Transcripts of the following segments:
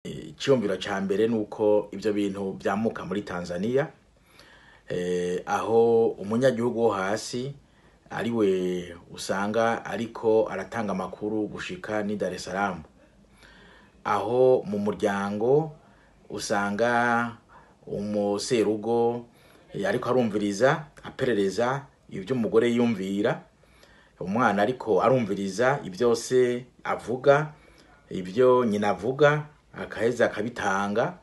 Icyumviro ca mbere nuko ivyo bintu vyamuka muri Tanzania, aho umunyagihugu wo hasi ariwe usanga ariko aratanga amakuru gushika ni Dar es Salaam, aho mu muryango usanga umuserugo ariko arumviriza aperereza ivyo umugore yumvira, umwana ariko arumviriza ivyose avuga, ivyo nyina avuga akaheza akabitanga.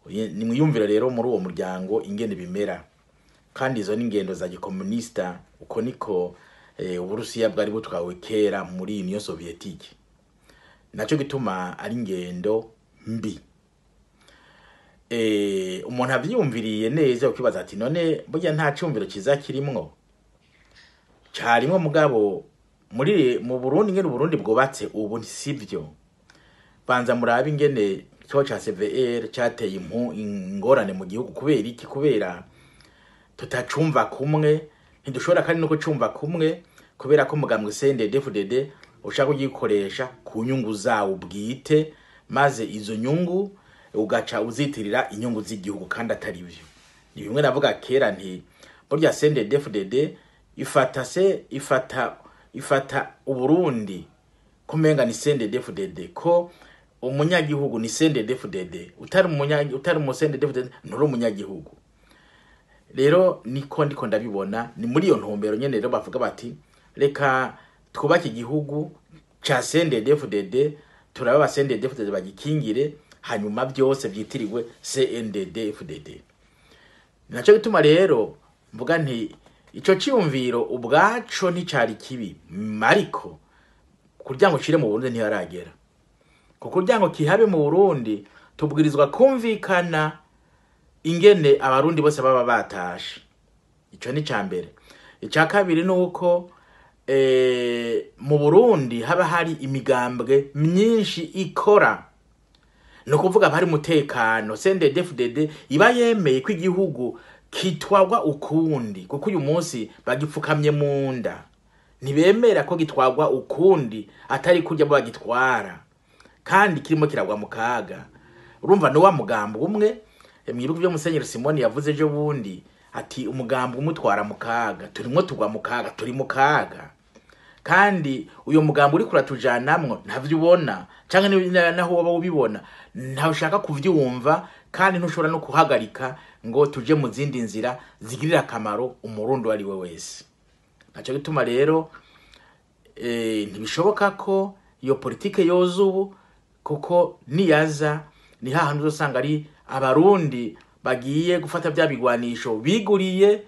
Ni mwiyumvira rero muri uwo muryango ingene bimera, kandi izo n'ingendo za gikomunista. Uko niko Uburusiya bwari butwawe kera muri Union Soviétique, naco gituma ari ingendo mbi. Umuntu avyumviriye neza ukibaza ati none burya nta cyumviro kiza kirimwo, carimwo mugabo mu Burundi ngene Burundi bwobatse ubu sivyo. Banza murabe ingene cyo ca CVR cyateye ingorane mu gihugu. Kubera iki? Kubera tutacumva kumwe, ntidushobora kandi nuko cumva kumwe, kubera ko mugambwe CNDD-FDD ushaka kugikoresha ku nyungu zawo bwite, maze izo nyungu ugaca uzitirira inyungu z'igihugu kandi atari byo. Ni bimwe navuga kera nti burya CNDD-FDD ifata Uburundi kumenga ni CNDD-FDD, ko umunyagihugu ni CNDD-FDD, utari mu CNDD-FDD nturi umunyagihugu. Rero niko ndiko ndabibona, ni muri iyo ntumbero nyene rero bavuga bati reka twubake igihugu ca CNDD-FDD, turaba CNDD-FDD bagikingire, hanyuma byose byitiriwe CNDD-FDD. Naco gituma rero mvuga nti ico cyumviro ubwaco nticari kibi, ariko kugira ngo cire mu Burundi ntiharagera. Kuko kugira ngo kihabe mu Burundi tubwirizwa kumvikana ingene Abarundi bose baba batashe. Ico ni cambere. Ica kabiri nuko mu Burundi haba hari imigambwe myinshi ikora, no kuvuga bari mutekano. CNDD-FDD iba yemeye ko igihugu kitwagwa ukundi, kuko uyu munsi bagipfukamye mu nda, ntibemera ko gitwagwa ukundi atari kurya bagitwara, kandi kirimo kiragwa mu kaga. Urumva no wa mugambwe umwe mwibuka byo Musenyeri Simoni yavuze ejo bundi ati umugambwe umutwara mu kaga, turimo tugwa mu kaga, turi mu kaga. Kandi uyo mugambwe uri kuratujanamwo ntavyo ubona, canke naho woba ubibona nta ushaka kuvyumva, kandi ntushobora no kuhagarika ngo tuje mu zindi nzira zigirira akamaro umurundi wari we wese. Naco gituma rero ntibishoboka ko iyo politike yozubu, kuko niyaza ni hahandi uzosanga ari Abarundi bagiye gufata bya bigwanisho biguriye,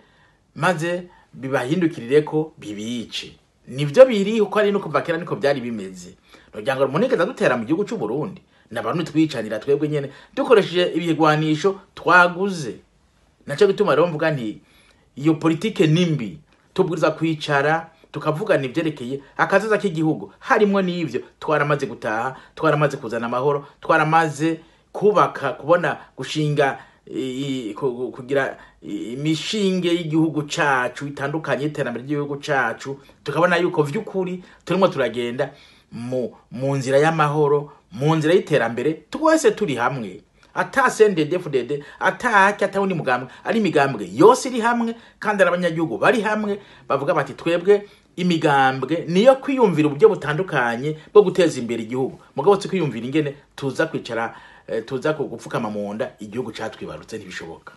maze bibahindukirire ko bibice. Nivyo biri uko ari no kuva kera niko byari bimeze. Nogira ngo munekeza dutera mu gihugu cy'u Burundi, n'abantu twicanira twebwe nyene dukoresheje ibigwanisho twaguze. Naco gituma rero mvuga nti iyo politike nimbi, tubwiriza kwicara tukavuga nivyerekeye akazaza k'igihugu. Harimwo n'ivyo twaramaze gutaha, twaramaze kuzana amahoro, twaramaze kubaka, kubona gushinga kugira imishinge y'igihugu cacu itandukanye, iterambere ry'igihugu cacu, tukabona yuko vy'ukuri turimo turagenda mu nzira y'amahoro, mu nzira y'iterambere, twese turi hamwe. Ata CNDD-FDD atawundi mugambwe, ari imigambwe yose iri hamwe, kandi abanyagihugu bari hamwe bavuga bati twebwe imigambwe niyo kwiyumvira uburyo butandukanye bwo guteza imbere igihugu, mugabo tsi kwiyumvira ingene tuza kwicara tuza kugupfukama mu nda igihugu catwibarutse ntibishoboka.